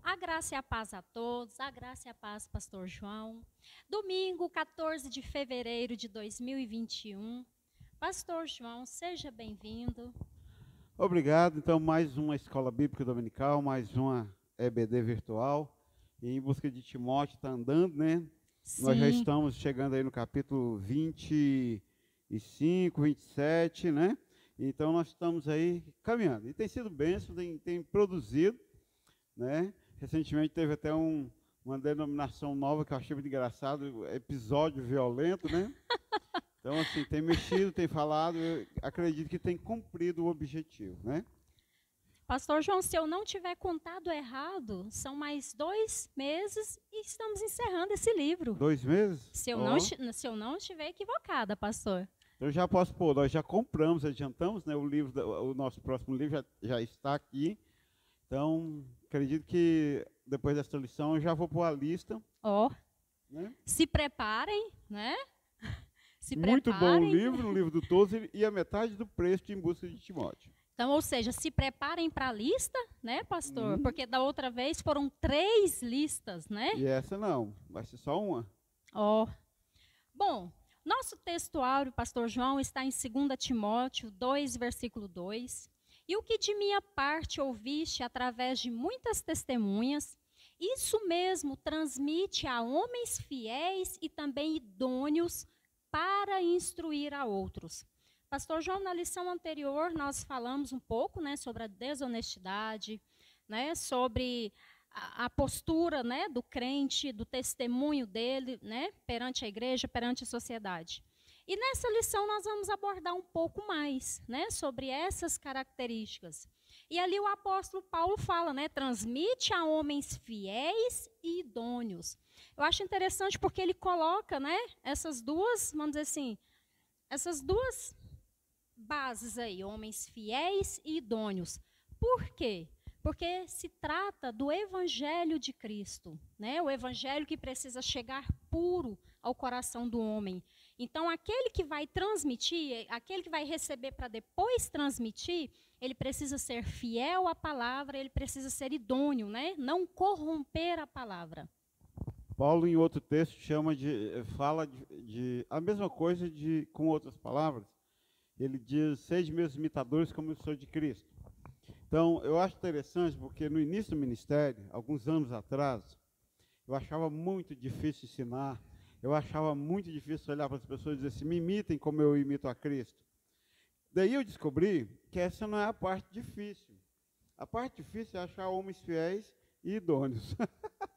A graça e a paz a todos, a graça e a paz, Pastor João. Domingo, 14 de fevereiro de 2021. Pastor João, seja bem-vindo. Obrigado. Então, mais uma Escola Bíblica Dominical, mais uma EBD virtual. E Em Busca de Timóteo está andando, né? Nós já Sim, estamos chegando aí no capítulo 25, 27, né? Então, nós estamos aí caminhando. E tem sido bênção, tem produzido, né? Recentemente teve até uma denominação nova que eu achei muito engraçado, episódio violento, né? Então, assim, tem mexido, tem falado, eu acredito que tem cumprido o objetivo, né? Pastor João, se eu não tiver contado errado, são mais 2 meses e estamos encerrando esse livro. 2 meses? Se eu não, Ó. se eu não estiver equivocada, pastor. Eu já posso pôr, nós já compramos, adiantamos, né? O livro, o nosso próximo livro já está aqui. Então, acredito que depois dessa lição eu já vou pôr a lista, Ó, né? se preparem, né? Se Muito bom o preparem. livro do Todos e a metade do preço de Em Busca de Timóteo. Então, ou seja, se preparem para a lista, né, pastor? Uhum. Porque da outra vez foram 3 listas, né? E essa não, vai ser só uma. Ó. Bom, nosso textuário, pastor João, está em 2 Timóteo 2, versículo 2. E o que de minha parte ouviste através de muitas testemunhas, isso mesmo transmite a homens fiéis e também idôneos para instruir a outros. Pastor João, na lição anterior, nós falamos um pouco, né, sobre a desonestidade, né, sobre a postura, né, do crente, do testemunho dele, né, perante a igreja, perante a sociedade. E nessa lição nós vamos abordar um pouco mais, né, sobre essas características. E ali o apóstolo Paulo fala, né, transmite a homens fiéis e idôneos. Eu acho interessante porque ele coloca, né, essas duas, vamos dizer assim, essas duas bases aí, homens fiéis e idôneos. Por quê? Porque se trata do evangelho de Cristo, né? O evangelho que precisa chegar puro ao coração do homem. Então, aquele que vai transmitir, aquele que vai receber para depois transmitir, ele precisa ser fiel à palavra, ele precisa ser idôneo, né? Não corromper a palavra. Paulo, em outro texto, fala a mesma coisa com outras palavras. Ele diz, sede meus imitadores como eu sou de Cristo. Então, eu acho interessante porque no início do ministério, alguns anos atrás, eu achava muito difícil ensinar, eu achava muito difícil olhar para as pessoas e dizer assim, me imitem como eu imito a Cristo. Daí eu descobri que essa não é a parte difícil. A parte difícil é achar homens fiéis e idôneos.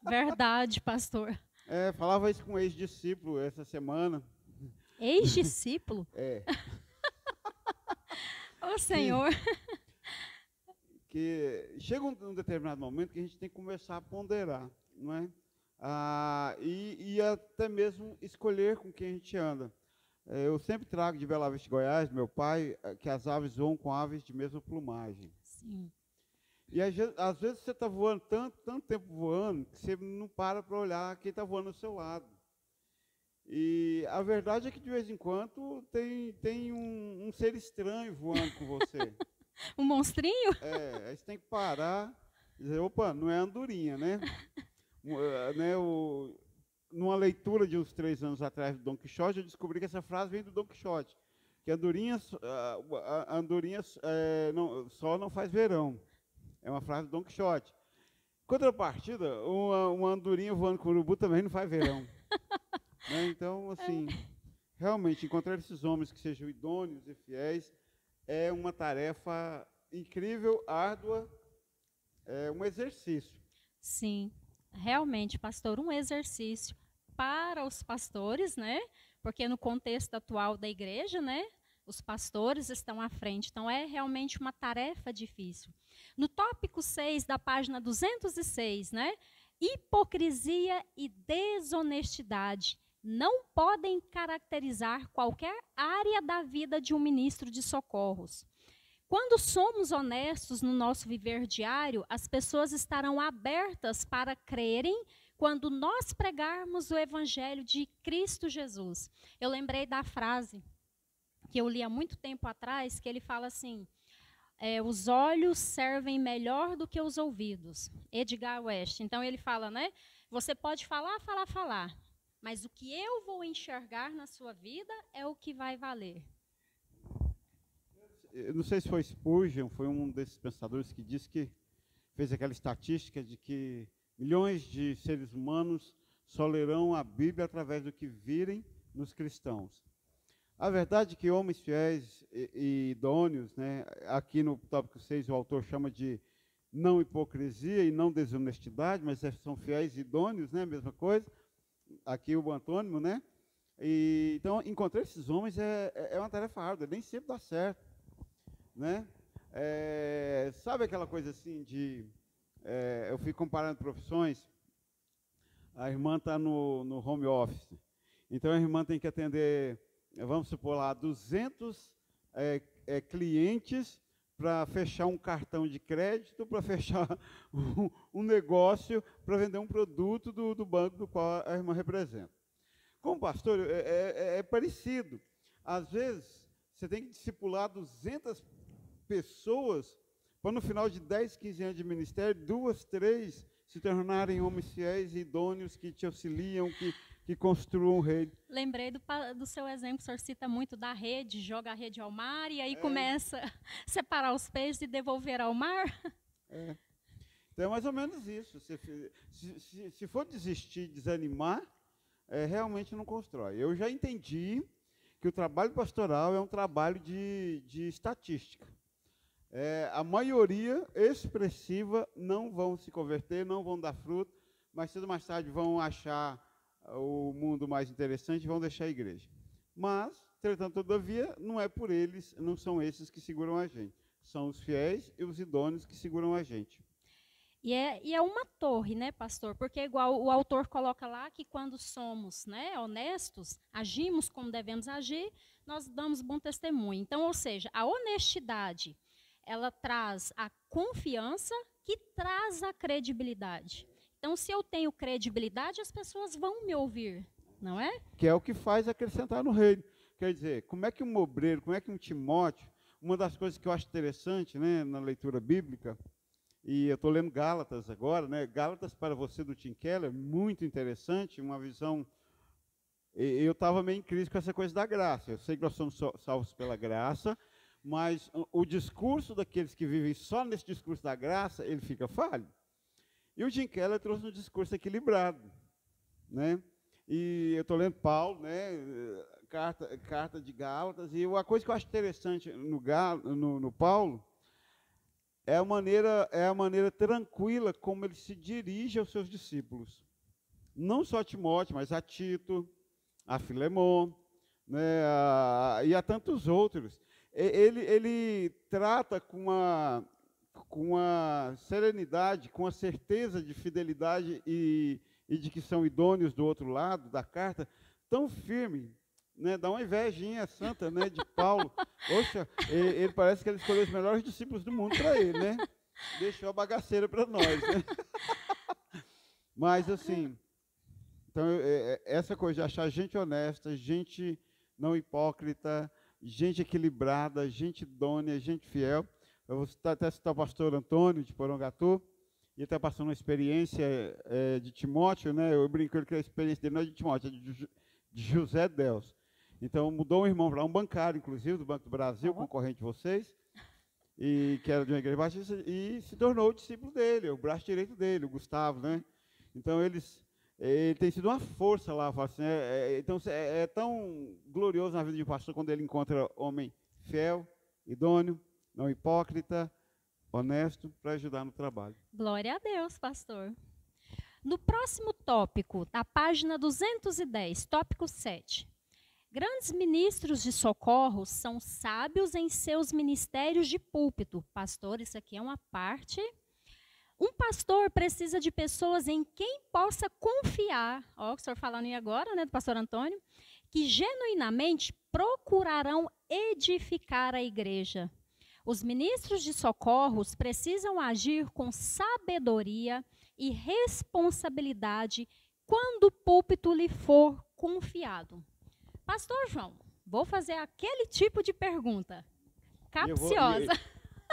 Verdade, pastor. Falava isso com um ex-discípulo essa semana. Ex-discípulo? É, Ô, que, Senhor. que chega um determinado momento que a gente tem que começar a ponderar, não é? E até mesmo escolher com quem a gente anda. Eu sempre trago de Bela Vista, Goiás, meu pai, que as aves voam com aves de mesma plumagem. Sim. E às vezes você está voando tanto tempo voando, que você não para olhar quem está voando ao seu lado. E a verdade é que de vez em quando tem um ser estranho voando com você. Um monstrinho? Aí você tem que parar e dizer, opa, não é andorinha, né? Numa leitura de uns 3 anos atrás do Dom Quixote, eu descobri que essa frase vem do Dom Quixote, que andorinha só não faz verão. É uma frase do Dom Quixote. Contrapartida, uma andorinha voando com urubu também não faz verão. Né? Então, assim, realmente, encontrar esses homens que sejam idôneos e fiéis é uma tarefa incrível, árdua, é um exercício. Sim, realmente, pastor, um exercício para os pastores, né? Porque no contexto atual da igreja, né? Os pastores estão à frente, então é realmente uma tarefa difícil. No tópico 6 da página 206, né? Hipocrisia e desonestidade não podem caracterizar qualquer área da vida de um ministro de socorros. Quando somos honestos no nosso viver diário, as pessoas estarão abertas para crerem quando nós pregarmos o evangelho de Cristo Jesus. Eu lembrei da frase que eu li há muito tempo atrás, que ele fala assim, os olhos servem melhor do que os ouvidos. Edgar West. Então, ele fala, né? Você pode falar, mas o que eu vou enxergar na sua vida é o que vai valer. Eu não sei se foi Spurgeon, foi um desses pensadores que disse que fez aquela estatística de que milhões de seres humanos só lerão a Bíblia através do que virem nos cristãos. A verdade é que homens fiéis e idôneos, né, aqui no tópico 6 o autor chama de não hipocrisia e não desonestidade, mas são fiéis e idôneos, né, mesma coisa, aqui o antônimo, né? E, então, encontrar esses homens é uma tarefa árdua, nem sempre dá certo, né? Sabe aquela coisa assim de... eu fico comparando profissões, a irmã está no home office, então a irmã tem que atender, vamos supor lá, 200 clientes para fechar um cartão de crédito, para fechar um negócio, para vender um produto do banco do qual a irmã representa. Como pastor, é parecido. Às vezes, você tem que discipular 200 pessoas para, no final de 10, 15 anos de ministério, 2, 3 se tornarem homens fiéis e idôneos que te auxiliam, que construam o reino. Lembrei do seu exemplo, o senhor cita muito da rede, joga a rede ao mar e aí começa a separar os peixes e devolver ao mar. Então é mais ou menos isso. Se for desistir, desanimar, realmente não constrói. Eu já entendi que o trabalho pastoral é um trabalho de estatística. A maioria expressiva não vão se converter, não vão dar fruto, mas cedo ou mais tarde vão achar o mundo mais interessante e vão deixar a igreja. Mas, entretanto, todavia, não é por eles, não são esses que seguram a gente. São os fiéis e os idôneos que seguram a gente. E é uma torre, né, pastor? Porque igual o autor coloca lá que quando somos, né, honestos, agimos como devemos agir, nós damos bom testemunho. Então, ou seja, a honestidade, ela traz a confiança que traz a credibilidade. Então, se eu tenho credibilidade, as pessoas vão me ouvir, não é? Que é o que faz acrescentar no reino. Quer dizer, como é que um obreiro, como é que um Timóteo, uma das coisas que eu acho interessante, né, na leitura bíblica, e eu estou lendo Gálatas agora, né, Gálatas para você do Tim Keller, muito interessante, uma visão... Eu estava meio em crise com essa coisa da graça. Eu sei que nós somos salvos pela graça, mas o discurso daqueles que vivem só nesse discurso da graça, ele fica falho. E o Tim Keller trouxe um discurso equilibrado, né? E eu estou lendo Paulo, né? Carta de Gálatas, e uma coisa que eu acho interessante no Paulo é a maneira tranquila como ele se dirige aos seus discípulos. Não só a Timóteo, mas a Tito, a Filemon, né? E a tantos outros. Ele trata com a serenidade, com a certeza de fidelidade e de que são idôneos do outro lado da carta, tão firme, né? Dá uma invejinha santa, né, de Paulo. Poxa, ele parece que ele escolheu os melhores discípulos do mundo para ele, né? Deixou a bagaceira para nós, né? Mas, assim, então, essa coisa de achar gente honesta, gente não hipócrita, gente equilibrada, gente idônea, gente fiel. Eu vou até citar o pastor Antônio, de Porongatu, ele está passando uma experiência de Timóteo, né? Eu brinco que a experiência dele não é de Timóteo, é de José Deus. Então, mudou um irmão para lá, um bancário, inclusive, do Banco do Brasil, concorrente de vocês, e que era de uma igreja batista, e se tornou o discípulo dele, o braço direito dele, o Gustavo, né? Então, ele tem sido uma força lá, assim, então é tão glorioso na vida de um pastor quando ele encontra homem fiel, idôneo, não hipócrita, honesto, para ajudar no trabalho. Glória a Deus, pastor. No próximo tópico, na página 210, tópico 7. Grandes ministros de socorro são sábios em seus ministérios de púlpito. Pastor, isso aqui é uma parte... Um pastor precisa de pessoas em quem possa confiar, ó, o senhor falando aí agora, né, do pastor Antônio, que genuinamente procurarão edificar a igreja. Os ministros de socorros precisam agir com sabedoria e responsabilidade quando o púlpito lhe for confiado. Pastor João, vou fazer aquele tipo de pergunta capciosa.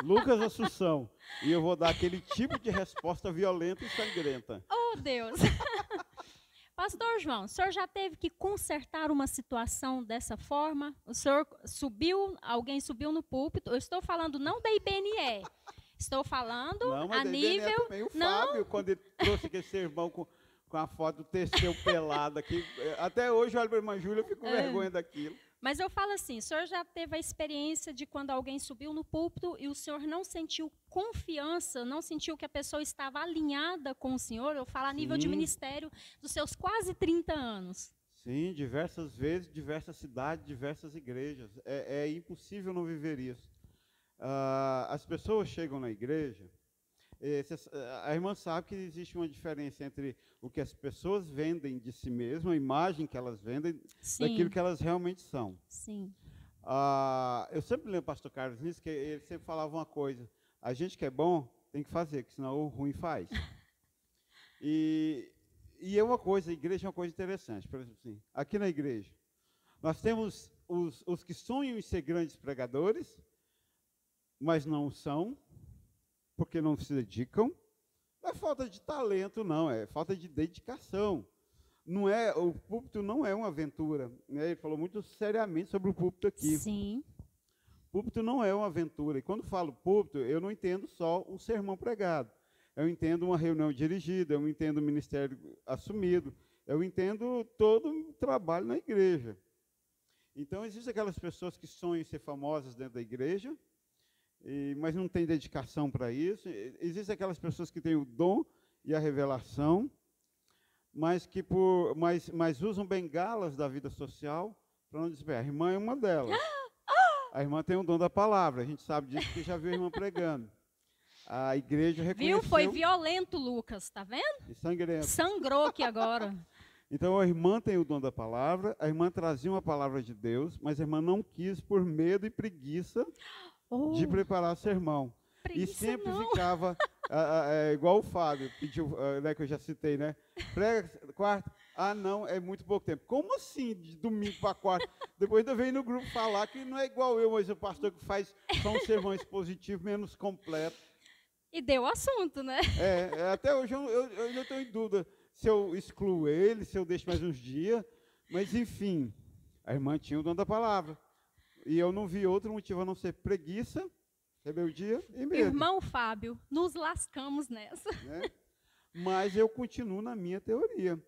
Lucas Assunção. E eu vou dar aquele tipo de resposta violenta e sangrenta. Oh, Deus! Pastor João, o senhor já teve que consertar uma situação dessa forma? O senhor alguém subiu no púlpito, eu estou falando não da IBNE, estou falando não, mas a nível... Também o Fábio, quando ele trouxe aquele sermão com a foto do Teseu pelado aqui, até hoje eu olho para a irmã Júlia e fico com vergonha daquilo. Mas eu falo assim, o senhor já teve a experiência de quando alguém subiu no púlpito e o senhor não sentiu confiança, não sentiu que a pessoa estava alinhada com o senhor? Eu falo a nível de ministério dos seus quase 30 anos. Sim, diversas vezes, diversas cidades, diversas igrejas. É impossível não viver isso. As pessoas chegam na igreja, a irmã sabe que existe uma diferença entre o que as pessoas vendem de si mesmas, a imagem que elas vendem, sim, daquilo que elas realmente são. Sim. Eu sempre lembro do pastor Carlos nisso, que ele sempre falava uma coisa: a gente que é bom tem que fazer, que senão o ruim faz. E é uma coisa, a igreja é uma coisa interessante. Por exemplo, assim, aqui na igreja, nós temos os que sonham em ser grandes pregadores, mas não são, porque não se dedicam. Não é falta de talento, não, é falta de dedicação. O púlpito não é uma aventura, né? Ele falou muito seriamente sobre o púlpito aqui. Sim. Púlpito não é uma aventura. E quando falo púlpito, eu não entendo só um sermão pregado. Eu entendo uma reunião dirigida, eu entendo o ministério assumido, eu entendo todo o trabalho na igreja. Então, existem aquelas pessoas que sonham em ser famosas dentro da igreja, mas não têm dedicação para isso. Existem aquelas pessoas que têm o dom e a revelação, mas usam bengalas da vida social para não dizer. A irmã é uma delas. A irmã tem o dom da palavra, a gente sabe disso porque já viu a irmã pregando. A igreja reconheceu... Viu? Foi violento, Lucas, tá vendo? E sangrento. Sangrou aqui agora. Então, a irmã tem o dom da palavra, a irmã trazia uma palavra de Deus, mas a irmã não quis, por medo e preguiça, de preparar sermão. Preguiça, e sempre não. Ficava igual o Fábio, pediu, né, que eu já citei, né? Prega quarta. Ah, não, é muito pouco tempo. Como assim, de domingo para quarta? Depois ainda veio no grupo falar que não é igual eu, mas o pastor que faz só um sermão expositivo menos completo. E deu assunto, né? Até hoje eu ainda estou em dúvida se eu excluo ele, se eu deixo mais uns dias. Mas, enfim, a irmã tinha o dom da palavra. E eu não vi outro motivo a não ser preguiça, rebeldia e medo. Irmão Fábio, nos lascamos nessa. Né? Mas eu continuo na minha teoria.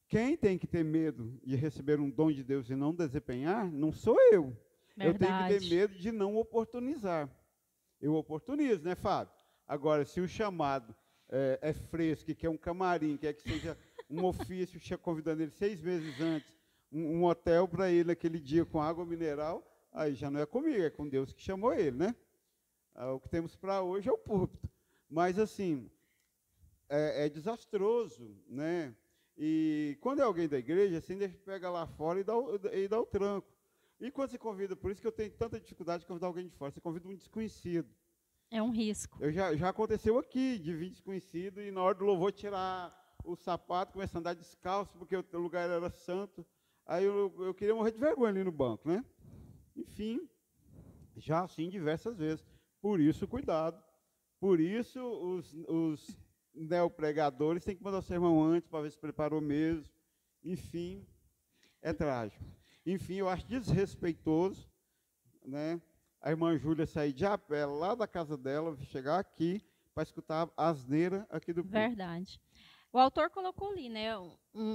Quem tem que ter medo de receber um dom de Deus e não desempenhar, não sou eu. Verdade. Eu tenho que ter medo de não oportunizar. Eu oportunizo, né, Fábio? Agora, se o chamado é fresco, que é um camarim, quer que seja um ofício, convidando ele 6 meses antes, um hotel para ele naquele dia com água mineral, aí já não é comigo, é com Deus que chamou ele, né? O que temos para hoje é o púlpito. Mas, assim, é desastroso, né? E quando é alguém da igreja, assim, deixa pega lá fora e dá o tranco. E quando você convida, por isso que eu tenho tanta dificuldade de convidar alguém de fora, você convida um desconhecido. É um risco. Já aconteceu aqui, de vir desconhecido, e na hora do louvor tirar o sapato, começar a andar descalço, porque o lugar era santo. Aí eu queria morrer de vergonha ali no banco, né? Enfim, já assim diversas vezes. Por isso, cuidado. Por isso, os neopregadores têm que mandar o sermão antes, para ver se preparou mesmo. Enfim, é trágico. Enfim, eu acho desrespeitoso, né? A irmã Júlia sair de a pé lá da casa dela, chegar aqui para escutar a asneira aqui do púlpito. Verdade. O autor colocou ali, né,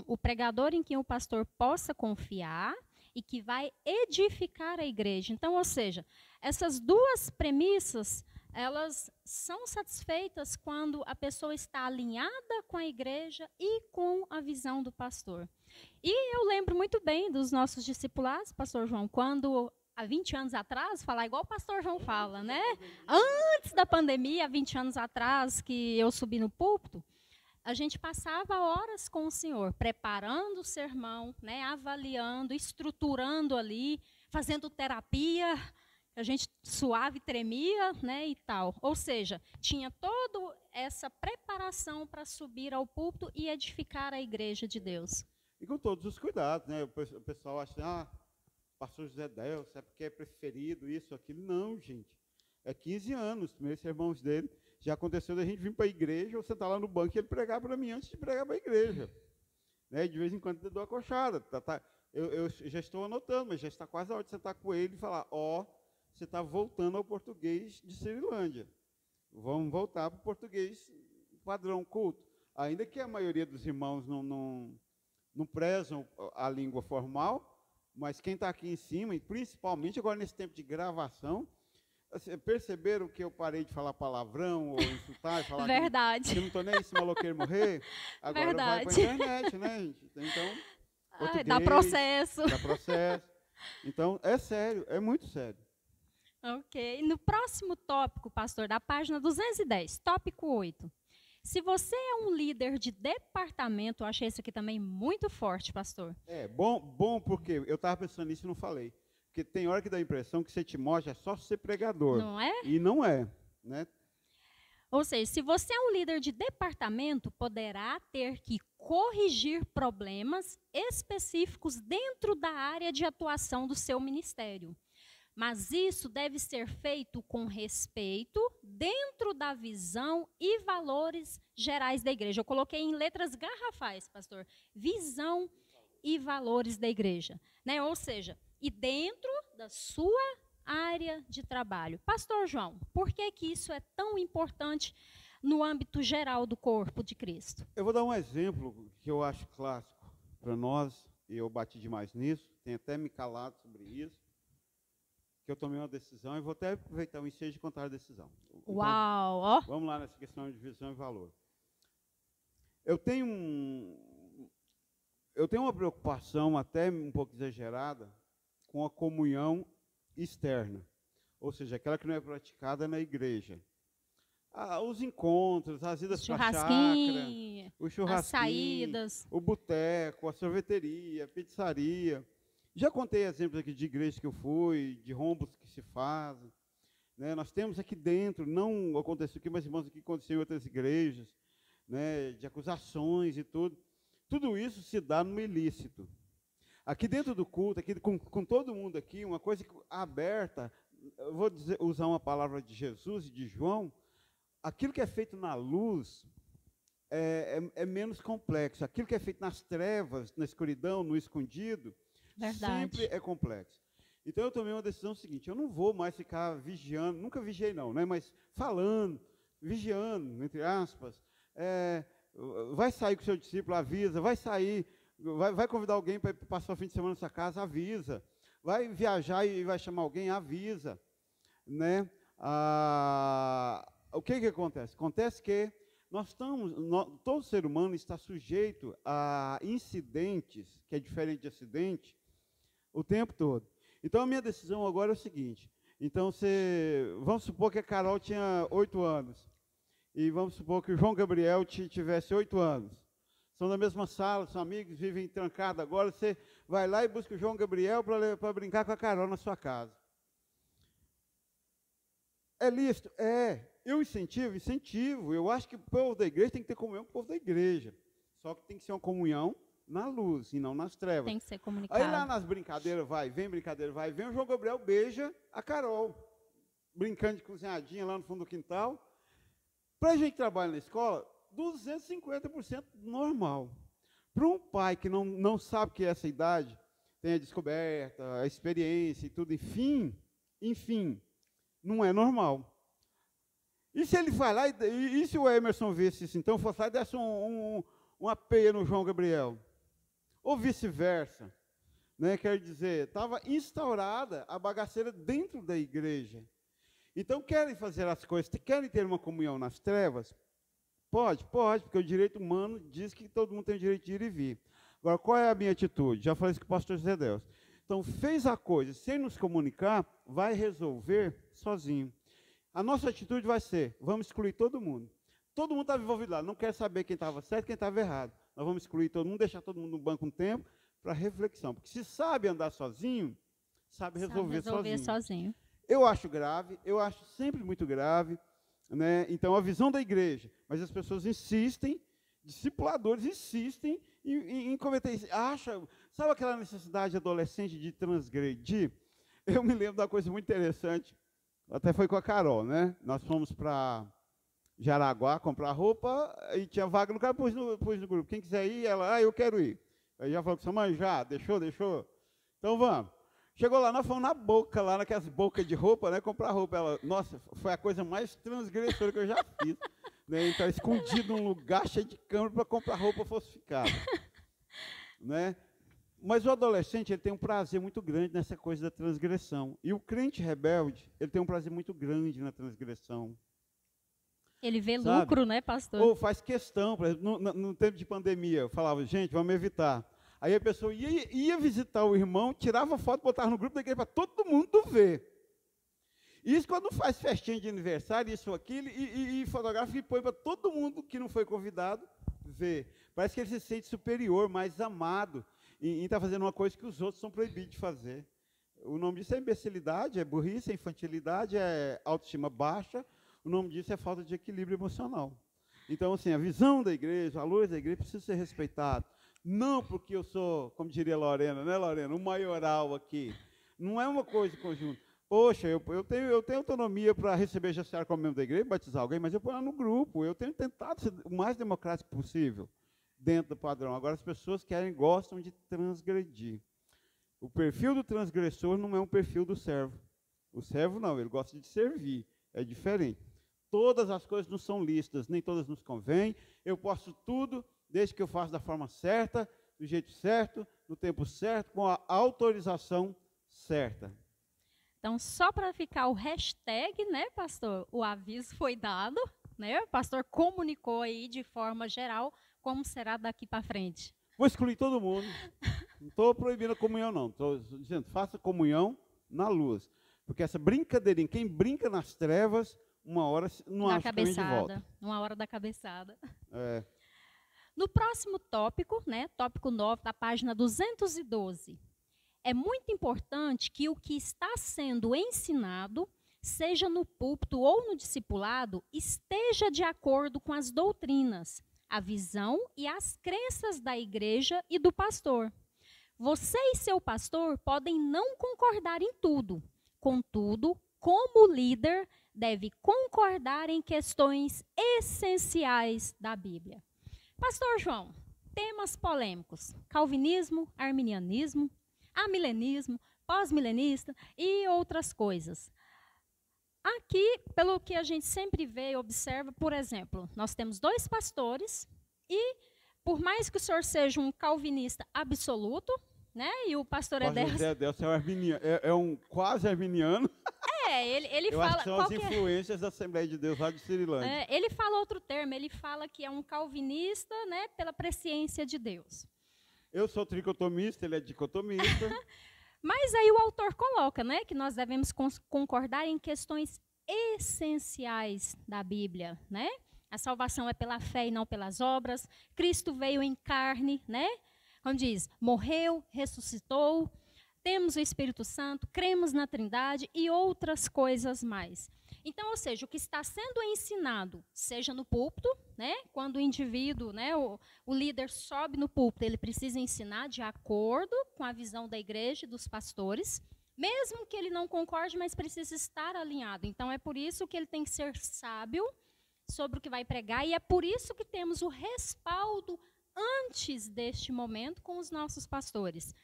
o pregador em quem o pastor possa confiar e que vai edificar a igreja. Então, ou seja, essas duas premissas, elas são satisfeitas quando a pessoa está alinhada com a igreja e com a visão do pastor. E eu lembro muito bem dos nossos discipulados, pastor João, quando há 20 anos atrás, falar igual o pastor João fala, né? Antes da pandemia, há 20 anos atrás, que eu subi no púlpito, a gente passava horas com o Senhor, preparando o sermão, né, avaliando, estruturando ali, fazendo terapia, a gente suave tremia, né, e tal. Ou seja, tinha toda essa preparação para subir ao púlpito e edificar a igreja de Deus. E com todos os cuidados, né? O pessoal acha, pastor José Delcio, é porque é preferido, isso, aquilo. Não, gente. É 15 anos, os primeiros sermões dele. Já aconteceu da gente vir para a igreja, ou sentar lá no banco e ele pregar para mim antes de pregar para a igreja. Né? De vez em quando eu dou uma coxada. Eu já estou anotando, mas já está quase a hora de sentar com ele e falar, você está voltando ao português de Ceilândia. Vamos voltar para o português padrão culto. Ainda que a maioria dos irmãos não prezam a língua formal, mas quem está aqui em cima, e principalmente agora nesse tempo de gravação, perceberam que eu parei de falar palavrão ou insultar e falar Verdade. que eu não estou nem esse maloqueiro morrer? Agora Verdade. vai para a internet, né, gente? Então, português, dá processo. Dá processo. Então, é sério, é muito sério. Ok. No próximo tópico, pastor, da página 210, tópico 8. Se você é um líder de departamento, eu achei isso aqui também muito forte, pastor. Bom porque eu estava pensando nisso e não falei. Porque tem hora que dá a impressão que ser Timóteo é só ser pregador. Não é? E não é, né? Ou seja, se você é um líder de departamento, poderá ter que corrigir problemas específicos dentro da área de atuação do seu ministério. Mas isso deve ser feito com respeito, dentro da visão e valores gerais da igreja. Eu coloquei em letras garrafais, pastor, visão e valores da igreja. Né? Ou seja, e dentro da sua área de trabalho. Pastor João, por que isso é tão importante no âmbito geral do corpo de Cristo? Eu vou dar um exemplo que eu acho clássico para nós, e eu bati demais nisso, tenho até me calado sobre isso, que eu tomei uma decisão, e vou até aproveitar o ensejo e contar a decisão. Então, Uau! Ó. Vamos lá nessa questão de visão e valor. Eu tenho uma preocupação até um pouco exagerada com a comunhão externa, ou seja, aquela que não é praticada na igreja. Os encontros, as idas para a chácara, o churrasquinho, as saídas, o boteco, a sorveteria, a pizzaria. Já contei exemplos aqui de igrejas que eu fui, de rombos que se fazem. Né? Nós temos aqui dentro, não aconteceu aqui, mas irmãos, aqui aconteceu em outras igrejas, né? De acusações e tudo. Tudo isso se dá no ilícito. Aqui dentro do culto, aqui com todo mundo aqui, uma coisa aberta, eu vou usar uma palavra de Jesus e de João, aquilo que é feito na luz é menos complexo. Aquilo que é feito nas trevas, na escuridão, no escondido, verdade, sempre é complexo. Então eu tomei uma decisão seguinte, eu não vou mais ficar vigiando, nunca vigiei não, né, mas falando, vigiando, entre aspas, vai sair com o seu discípulo, avisa, vai sair, vai convidar alguém para passar o fim de semana na sua casa, avisa, vai viajar e vai chamar alguém, avisa, né? O que acontece? Acontece que todo ser humano está sujeito a incidentes, que é diferente de acidente, o tempo todo. Então, a minha decisão agora é o seguinte. Então, vamos supor que a Carol tinha 8 anos. E vamos supor que o João Gabriel tivesse 8 anos. São da mesma sala, são amigos, vivem trancados. Agora você vai lá e busca o João Gabriel para brincar com a Carol na sua casa. É lícito? Eu incentivo. Eu acho que o povo da igreja tem que ter comunhão com o povo da igreja. Só que tem que ser uma comunhão na luz e não nas trevas. Tem que ser comunicado. Aí lá nas brincadeiras vai, vem, o João Gabriel beija a Carol, brincando de cozinhadinha lá no fundo do quintal. Para a gente que trabalha na escola, 250% normal. Para um pai que não sabe que essa idade tem a descoberta, a experiência e tudo, enfim, não é normal. E se ele vai lá, e se o Emerson visse isso, então fosse lá e desse uma peia no João Gabriel? Ou vice-versa. Né? Quer dizer, estava instaurada a bagaceira dentro da igreja. Então, querem fazer as coisas, querem ter uma comunhão nas trevas? Pode, porque o direito humano diz que todo mundo tem o direito de ir e vir. Agora, qual é a minha atitude? Já falei isso com o pastor José Deus. Então, fez a coisa sem nos comunicar, vai resolver sozinho. A nossa atitude vai ser, vamos excluir todo mundo. Todo mundo estava envolvido lá, não quer saber quem estava certo e quem estava errado. Nós vamos excluir todo mundo, deixar todo mundo no banco um tempo para reflexão. Porque se sabe andar sozinho, sabe resolver sozinho. Eu acho grave, eu acho sempre muito grave, né? Então, a visão da igreja, mas as pessoas insistem, discipuladores insistem em cometer isso. Sabe aquela necessidade adolescente de transgredir? Eu me lembro da coisa muito interessante. até foi com a Carol, né? Nós fomos para Jaraguá comprar roupa e tinha vaga no carro, pus no grupo. Quem quiser ir, ela, eu quero ir. Aí já falou com sua mãe, já, deixou. Então vamos. Chegou lá, nós fomos na Boca, lá naquelas bocas de roupa, né? Comprar roupa. Ela, nossa, foi a coisa mais transgressora que eu já fiz. Né? Então, escondido num lugar cheio de câmera para comprar roupa falsificada. Né? Mas o adolescente ele tem um prazer muito grande nessa coisa da transgressão. E o crente rebelde, ele tem um prazer muito grande na transgressão. Ele vê Sabe? lucro, né, pastor? Ou faz questão, por exemplo, no tempo de pandemia, eu falava, gente, vamos evitar. Aí a pessoa ia visitar o irmão, tirava foto, botava no grupo da igreja para todo mundo ver. Isso quando faz festinha de aniversário, isso, aquilo, e fotografa e põe para todo mundo que não foi convidado ver. Parece que ele se sente superior, mais amado, e está fazendo uma coisa que os outros são proibidos de fazer. O nome disso é imbecilidade, é burrice, é infantilidade, é autoestima baixa. O nome disso é falta de equilíbrio emocional. Então, assim, a visão da igreja, os valores da igreja precisam ser respeitados. Não porque eu sou, como diria Lorena, né, Lorena, um maioral aqui. Não é uma coisa conjunta. Poxa, eu tenho autonomia para receber Jaciara como membro da igreja, batizar alguém, mas eu ponho no grupo. Eu tenho tentado ser o mais democrático possível dentro do padrão. Agora, as pessoas gostam de transgredir. O perfil do transgressor não é um perfil do servo. O servo não, ele gosta de servir. É diferente. Todas as coisas não são lícitas, nem todas nos convêm. Eu posso tudo, desde que eu faça da forma certa, do jeito certo, no tempo certo, com a autorização certa. Então, só para ficar o hashtag, né, pastor, o aviso foi dado, né, o pastor comunicou aí de forma geral como será daqui para frente. Vou excluir todo mundo. Não estou proibindo a comunhão, não. Estou dizendo, faça comunhão na luz. Porque essa brincadeirinha, quem brinca nas trevas, uma hora não acha o caminho de volta. Uma hora da cabeçada. É. No próximo tópico, né, tópico 9 da página 212, é muito importante que o que está sendo ensinado, seja no púlpito ou no discipulado, esteja de acordo com as doutrinas, a visão e as crenças da igreja e do pastor. Você e seu pastor podem não concordar em tudo. Contudo, como líder, deve concordar em questões essenciais da Bíblia. Pastor João, temas polêmicos: calvinismo, arminianismo, amilenismo, pós-milenista e outras coisas. Aqui, pelo que a gente sempre vê e observa, por exemplo, nós temos 2 pastores e, por mais que o senhor seja um calvinista absoluto, né, e o pastor Edelcio é um quase arminiano. Ele Eu fala... acho que são as influências da Assembleia de Deus lá de Cirilândia. Ele fala outro termo, ele fala que é um calvinista, né, pela presciência de Deus. Eu sou tricotomista, ele é dicotomista. Mas aí o autor coloca, né, que nós devemos concordar em questões essenciais da Bíblia, né? A salvação é pela fé e não pelas obras. Cristo veio em carne, né? Como diz, morreu, ressuscitou. Temos o Espírito Santo, cremos na Trindade e outras coisas mais. Então, ou seja, o que está sendo ensinado, seja no púlpito, né, quando o indivíduo, né, o líder sobe no púlpito, ele precisa ensinar de acordo com a visão da igreja e dos pastores, mesmo que ele não concorde, mas precisa estar alinhado. Então, é por isso que ele tem que ser sábio sobre o que vai pregar, e é por isso que temos o respaldo antes deste momento com os nossos pastores.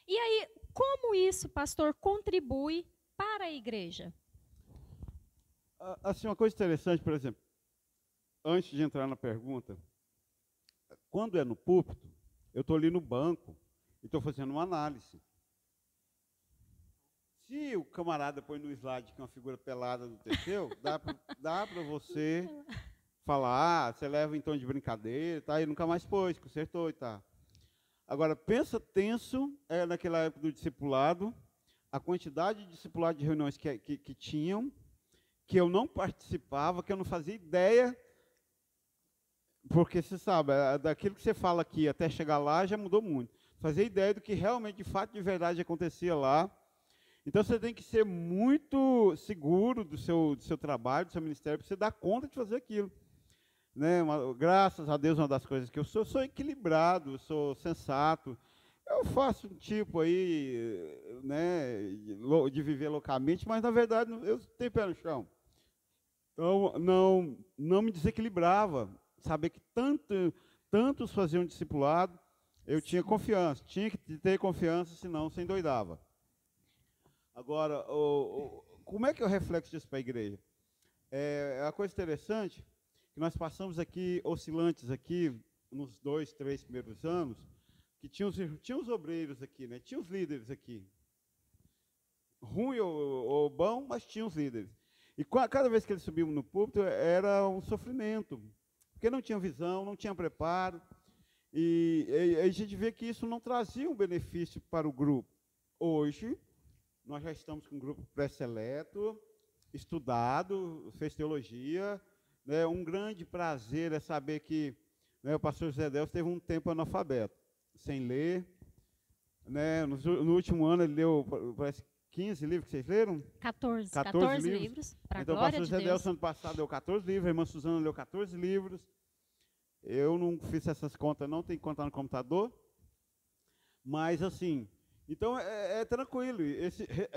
E aí, como isso, pastor, contribui para a igreja? Assim, uma coisa interessante, por exemplo, antes de entrar na pergunta, quando é no púlpito, eu estou ali no banco e estou fazendo uma análise. Se o camarada põe no slide que é uma figura pelada do Teseu, dá para você falar, você leva em tom de brincadeira, tá? E nunca mais pôs, consertou e tá. Agora, pensa tenso, naquela época do discipulado, a quantidade de discipulado de reuniões que tinham, que eu não participava, que eu não fazia ideia, porque você sabe, daquilo que você fala aqui até chegar lá já mudou muito. Fazia ideia do que realmente, de fato, de verdade acontecia lá. Então você tem que ser muito seguro do seu trabalho, do seu ministério, para você dar conta de fazer aquilo. Né? Graças a Deus, uma das coisas que eu sou equilibrado, sou sensato. Eu faço um tipo aí, né, de viver loucamente, mas na verdade eu tenho pé no chão. Então, não me desequilibrava. Saber que tantos faziam discipulado, eu tinha Sim. confiança. Tinha que ter confiança, senão você endoidava. Agora, como é que eu reflexo disso para a igreja? É uma coisa interessante, que nós passamos aqui, oscilantes aqui, nos 2, 3 primeiros anos, que tinha os obreiros aqui, né? Tinha os líderes aqui. Ruim ou bom, mas tinha os líderes. E cada vez que eles subiam no púlpito, era um sofrimento, porque não tinha visão, não tinha preparo, e a gente vê que isso não trazia um benefício para o grupo. Hoje, nós já estamos com um grupo pré-seleto, estudado, fez teologia, né? Um grande prazer é saber que, né, o pastor José Delcio teve um tempo analfabeto, sem ler, né? No último ano ele leu, parece, 15 livros que vocês leram? 14 livros, para a Então, o glória pastor de José Deus. Delcio, ano passado, leu 14 livros, a irmã Suzana leu 14 livros. Eu não fiz essas contas, não, tem que contar no computador. Mas, assim, então é tranquilo.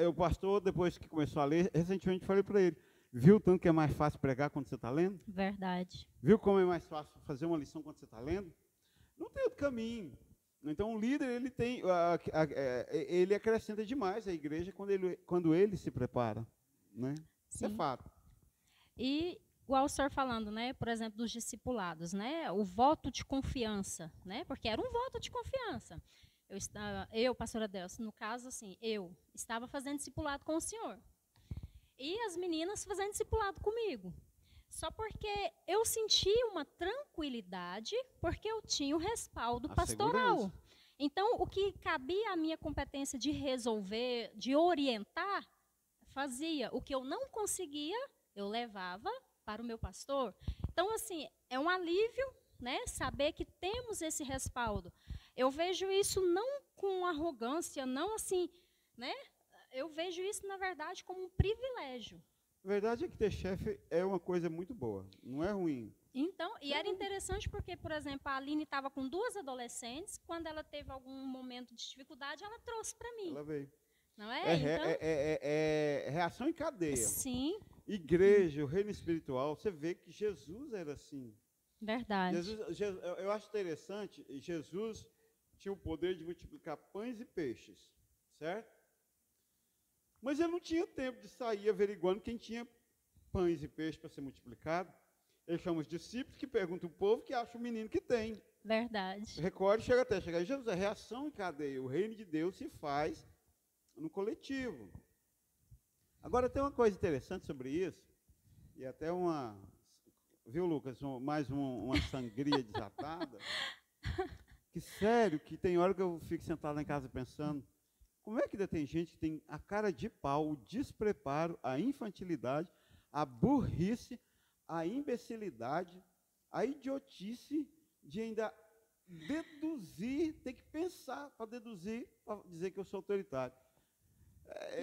O pastor, depois que começou a ler, recentemente falei para ele, viu tanto que é mais fácil pregar quando você está lendo? Verdade. Viu como é mais fácil fazer uma lição quando você está lendo? Não tem outro caminho. Então, o líder, ele tem, ele acrescenta demais à igreja quando ele se prepara, né? Isso é Sim. fato. E igual o senhor falando, né, por exemplo, dos discipulados, né, o voto de confiança, né, porque era um voto de confiança. Pastora Delcio, no caso, assim, eu estava fazendo discipulado com o senhor. E as meninas fazendo discipulado comigo. Só porque eu senti uma tranquilidade, porque eu tinha o respaldo pastoral. Segurança. Então, o que cabia à minha competência de resolver, de orientar, fazia. O que eu não conseguia, eu levava para o meu pastor. Então, assim, é um alívio, né, saber que temos esse respaldo. Eu vejo isso não com arrogância, não assim, né? Eu vejo isso, na verdade, como um privilégio. A verdade é que ter chefe é uma coisa muito boa, não é ruim. Então, e era interessante porque, por exemplo, a Aline estava com 2 adolescentes, quando ela teve algum momento de dificuldade, ela trouxe para mim. Ela veio. Não é? Então, É reação em cadeia. sim. Igreja, o reino espiritual, você vê que Jesus era assim. Verdade. Eu acho interessante, Jesus tinha o poder de multiplicar pães e peixes, certo? Mas ele não tinha tempo de sair averiguando quem tinha pães e peixes para ser multiplicado. Ele chama os discípulos que perguntam o povo que acha o menino que tem. Verdade. Recorde, chega até chegar. Jesus, é reação em cadeia. O reino de Deus se faz no coletivo. Agora, tem uma coisa interessante sobre isso, e até uma... Viu, Lucas? Uma sangria desatada. Que sério, que tem hora que eu fico sentado lá em casa pensando, como é que ainda tem gente que tem a cara de pau, o despreparo, a infantilidade, a burrice, a imbecilidade, a idiotice de ainda deduzir, tem que pensar para deduzir, para dizer que eu sou autoritário.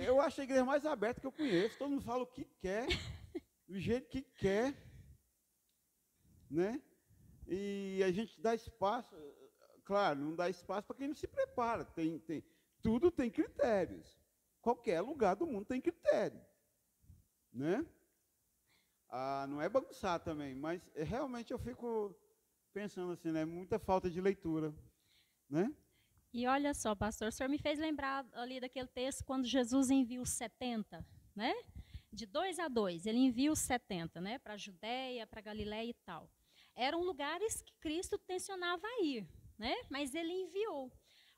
Eu acho a igreja mais aberta que eu conheço, todo mundo fala o que quer, do jeito que quer, né? E a gente dá espaço, claro, não dá espaço para quem não se prepara, tudo tem critérios, qualquer lugar do mundo tem critério, né? Não é bagunçar também, mas realmente eu fico pensando assim, né? Muita falta de leitura, né? E olha só, pastor, o senhor me fez lembrar ali daquele texto quando Jesus envia os 70, né? De 2 a 2, ele envia os 70, né? Para a Judéia, para a Galiléia e tal. Eram lugares que Cristo tensionava a ir, né? Mas ele enviou.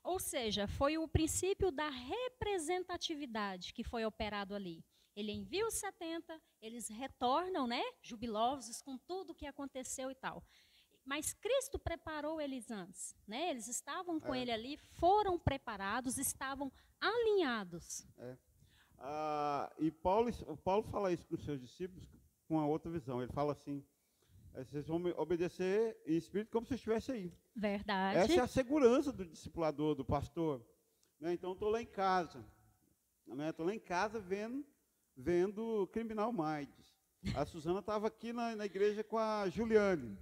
Ou seja, foi o princípio da representatividade que foi operado ali. Ele envia os 70, eles retornam, né, jubilosos com tudo o que aconteceu e tal. Mas Cristo preparou eles antes, né? Eles estavam com ele ali, foram preparados, estavam alinhados. E Paulo fala isso com os seus discípulos com uma outra visão. Ele fala assim, vocês vão obedecer em espírito como se estivesse aí. Verdade. Essa é a segurança do discipulador, do pastor. Né? Então, estou lá em casa. Estou lá em casa vendo Criminal Minds. A Suzana estava aqui na igreja com a Juliane.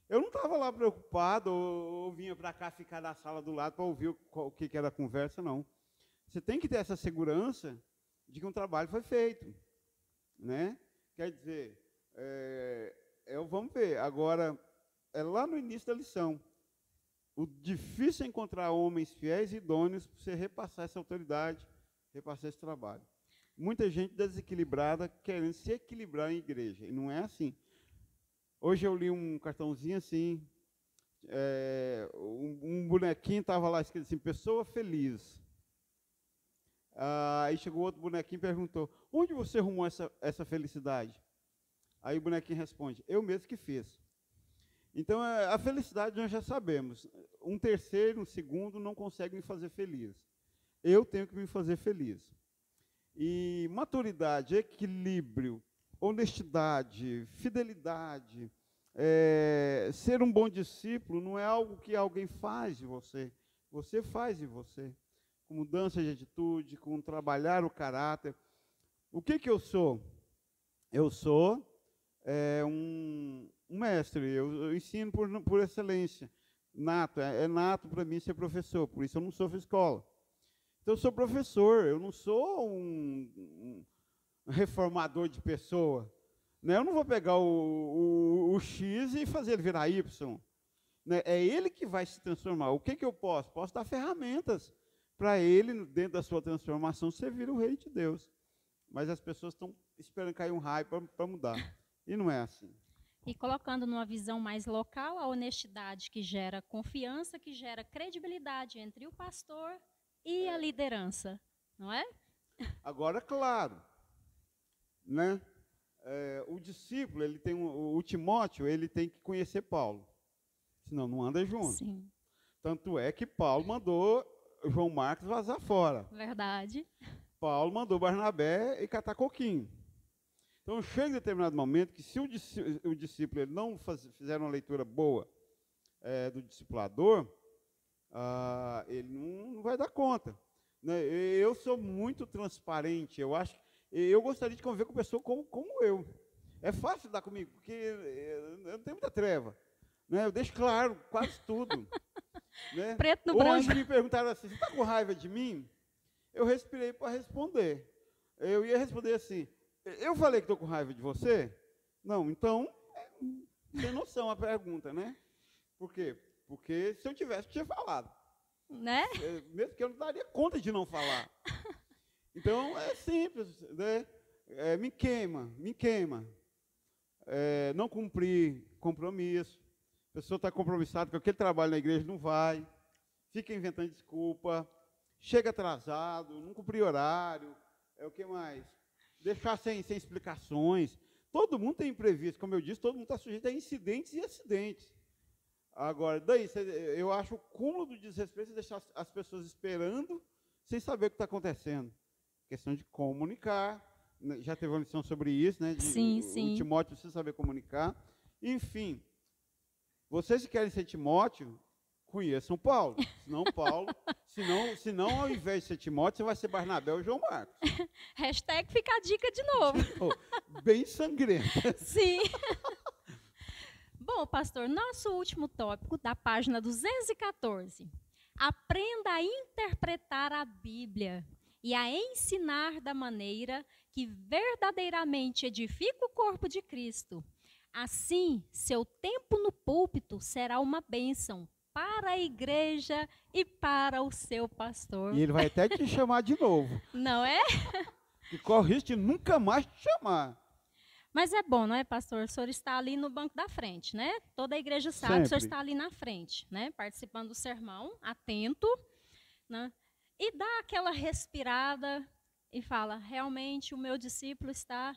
Eu não estava lá preocupado, ou vinha para cá ficar na sala do lado para ouvir o que era a conversa, não. Você tem que ter essa segurança de que um trabalho foi feito, né? Quer dizer, vamos ver, agora, é lá no início da lição, o difícil é encontrar homens fiéis e idôneos para você repassar essa autoridade, repassar esse trabalho. Muita gente desequilibrada querendo se equilibrar em igreja, e não é assim. Hoje eu li um cartãozinho assim, um bonequinho estava lá escrito assim, pessoa feliz. Aí chegou outro bonequinho e perguntou, onde você arrumou essa felicidade? Aí o bonequinho responde, eu mesmo que fiz. Então, a felicidade nós já sabemos. Um terceiro, um segundo não consegue me fazer feliz. Eu tenho que me fazer feliz. E maturidade, equilíbrio, honestidade, fidelidade, ser um bom discípulo não é algo que alguém faz de você. Você faz de você. Com mudança de atitude, com trabalhar o caráter. O que eu sou? Eu sou um mestre, eu ensino por excelência. Nato, é nato para mim ser professor, por isso eu não sofro escola. Então eu sou professor, eu não sou um reformador de pessoa. Né? Eu não vou pegar o X e fazer ele virar Y. Né? É ele que vai se transformar. O que eu posso? Posso dar ferramentas para ele, dentro da sua transformação, servir o Rei de Deus. Mas as pessoas estão esperando cair um raio para mudar. E não é assim. E colocando numa visão mais local, a honestidade que gera confiança, que gera credibilidade entre o pastor e a liderança, não é? Agora, claro, né? O discípulo, ele tem o Timóteo, ele tem que conhecer Paulo, senão não anda junto. Sim. Tanto é que Paulo mandou João Marcos vazar fora. Verdade. Paulo mandou Barnabé e catar coquinho. Então, chega em determinado momento que se o discípulo ele não fizer uma leitura boa do discipulador, ele não vai dar conta. Né? Eu sou muito transparente, eu gostaria de conviver com pessoas como eu. É fácil dar comigo, porque eu não tenho muita treva. Né? Eu deixo claro quase tudo. Né? Preto no Hoje branco. me perguntaram assim, você está com raiva de mim? Eu respirei para responder. Eu ia responder assim, eu falei que estou com raiva de você? Não, então, sem noção a pergunta, né? Por quê? Porque se eu tivesse, eu tinha falado. Né? Mesmo que eu não daria conta de não falar. Então, é simples, né? Me queima. Não cumprir compromisso. A pessoa está compromissada com aquele trabalho na igreja, não vai. Fica inventando desculpa. Chega atrasado, não cumprir horário. O que mais? Deixar sem explicações. Todo mundo tem imprevisto, como eu disse, todo mundo está sujeito a incidentes e acidentes. Agora, eu acho o cúmulo do desrespeito deixar as pessoas esperando sem saber o que está acontecendo. Questão de comunicar, já teve uma lição sobre isso, né? Sim. O Timóteo precisa saber comunicar. Enfim, vocês que querem ser Timóteo, conheçam Paulo. Senão, ao invés de ser Timóteo, você vai ser Barnabé ou João Marcos. Hashtag fica a dica de novo. Bem sangrento. Sim. Bom, pastor, nosso último tópico da página 214. Aprenda a interpretar a Bíblia e a ensinar da maneira que verdadeiramente edifica o corpo de Cristo. Assim, seu tempo no púlpito será uma bênção para a igreja e para o seu pastor. E ele vai até te chamar de novo. Não é? E corre o risco de nunca mais te chamar. Mas é bom, não é, pastor? O senhor está ali no banco da frente, né? Toda a igreja sabe que o senhor está ali na frente, né? Participando do sermão, atento, né? E dá aquela respirada e fala, realmente o meu discípulo está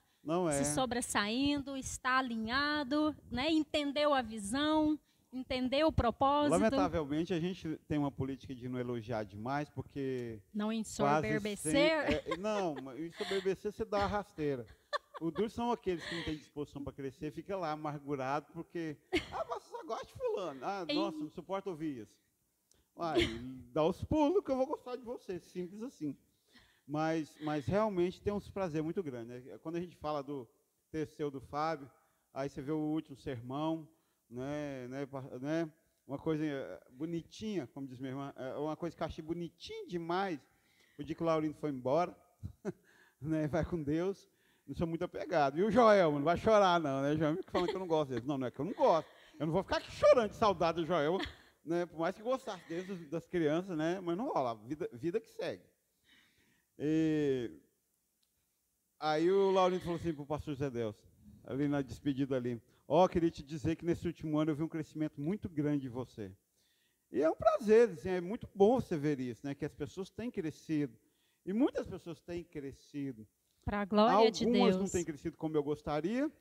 se sobressaindo, está alinhado, né? Entendeu a visão, entendeu o propósito. Lamentavelmente, a gente tem uma política de não elogiar demais, porque... Não ensoberbecer. Não, ensoberbecer você dá a rasteira. O duro são aqueles que não têm disposição para crescer, fica lá amargurado, porque... você só gosta de fulano. Nossa, não suporta ouvir isso. Dá os pulos que eu vou gostar de você, simples assim. Mas realmente tem um prazer muito grande. Né? Quando a gente fala do Terceiro do Fábio, aí você vê o último sermão, né, uma coisa bonitinha, como diz minha irmã, uma coisa que eu achei bonitinha demais. O dia que o Laurindo foi embora, né, vai com Deus, não sou muito apegado. E o Joel, não vai chorar não, né? O Joel fica falando que eu não gosto dele. Não, não é que eu não gosto. Eu não vou ficar aqui chorando de saudade do Joel, né, por mais que gostasse deles, das crianças, né, mas não rola, vida que segue. E aí o Laurindo falou assim para o pastor José Delcio, ali na despedida ali, queria te dizer que nesse último ano eu vi um crescimento muito grande em você. E é um prazer, assim, é muito bom você ver isso, né, que as pessoas têm crescido. E muitas pessoas têm crescido. Para a glória de Deus. Algumas não têm crescido como eu gostaria,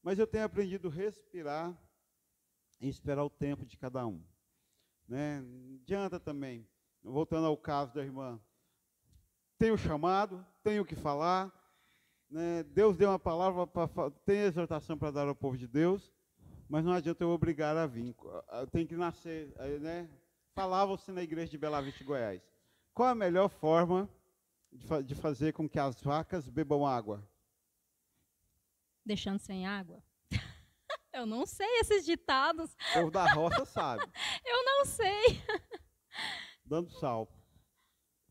mas eu tenho aprendido a respirar e esperar o tempo de cada um. Né? Não adianta também, voltando ao caso da irmã, tenho chamado, tenho o que falar, né? Deus deu uma palavra, tem exortação para dar ao povo de Deus, mas não adianta eu obrigar a vir, eu tenho que nascer, né? Falava-se na igreja de Bela Vista, Goiás, qual a melhor forma de fazer com que as vacas bebam água? Deixando sem água? Eu não sei esses ditados. O povo da roça sabe. Eu não sei. Dando sal.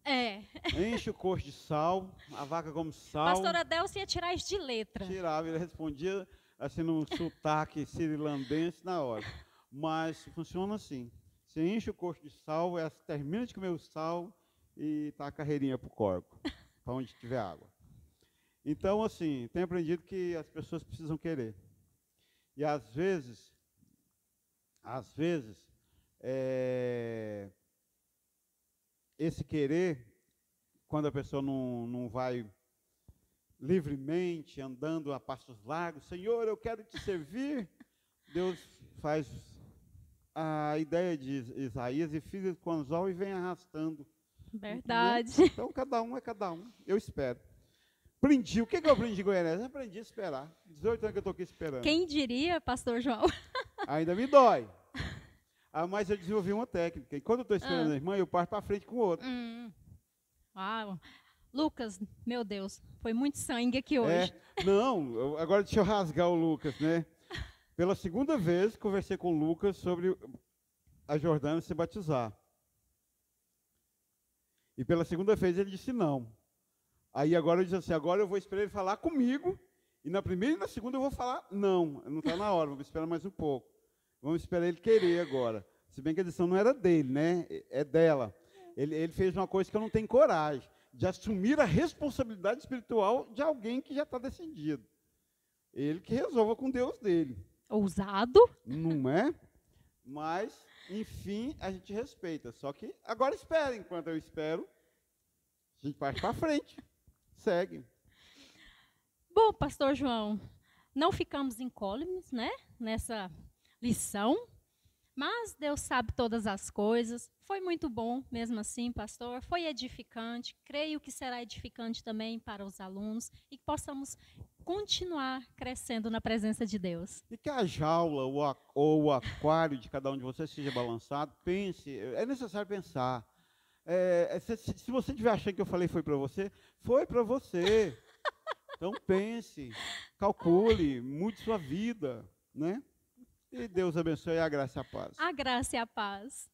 É. Enche o coxo de sal, a vaca come sal. Pastora Delcia ia tirar isso de letra. Tirava, ele respondia assim num sotaque sirilandense na hora. Mas funciona assim. Você enche o coxo de sal, ela termina de comer o sal e tá a carreirinha para o corpo, para onde tiver água. Então, assim, tenho aprendido que as pessoas precisam querer. E às vezes, esse querer, quando a pessoa não vai livremente, andando a passos largos, Senhor, eu quero te servir, Deus faz a ideia de Isaías e fica com o anzol e vem arrastando. Verdade. Entendeu? Então, cada um é cada um. Eu espero. Aprendi. O que eu aprendi em Goiânia? Eu aprendi a esperar. 18 anos que eu estou aqui esperando. Quem diria, pastor João? Ainda me dói. Mas eu desenvolvi uma técnica. E quando eu estou esperando a irmã, eu parto para frente com o outro. Uau. Lucas, meu Deus, foi muito sangue aqui hoje. Não, agora deixa eu rasgar o Lucas, né? Pela segunda vez, conversei com o Lucas sobre a Jordânia se batizar. E pela segunda vez ele disse não. Aí agora eu disse assim, agora eu vou esperar ele falar comigo, e na primeira e na segunda eu vou falar não está na hora, vamos esperar mais um pouco. Vamos esperar ele querer agora. Se bem que a decisão não era dele, né? É dela. Ele fez uma coisa que eu não tenho coragem, de assumir a responsabilidade espiritual de alguém que já está decidido. Ele que resolva com Deus dele. Ousado. Não é? Mas, enfim, a gente respeita. Só que agora espera, enquanto eu espero, a gente parte para frente. Segue. Bom, pastor João, não ficamos incólumes, né, nessa lição, mas Deus sabe todas as coisas. Foi muito bom, mesmo assim, pastor. Foi edificante. Creio que será edificante também para os alunos e que possamos continuar crescendo na presença de Deus. E que a jaula ou o aquário de cada um de vocês seja balançado. Pense, é necessário pensar. Se você estiver achando que eu falei foi para você, foi para você. Então pense, calcule, mude sua vida, né? E Deus abençoe a graça e a paz. A graça e a paz.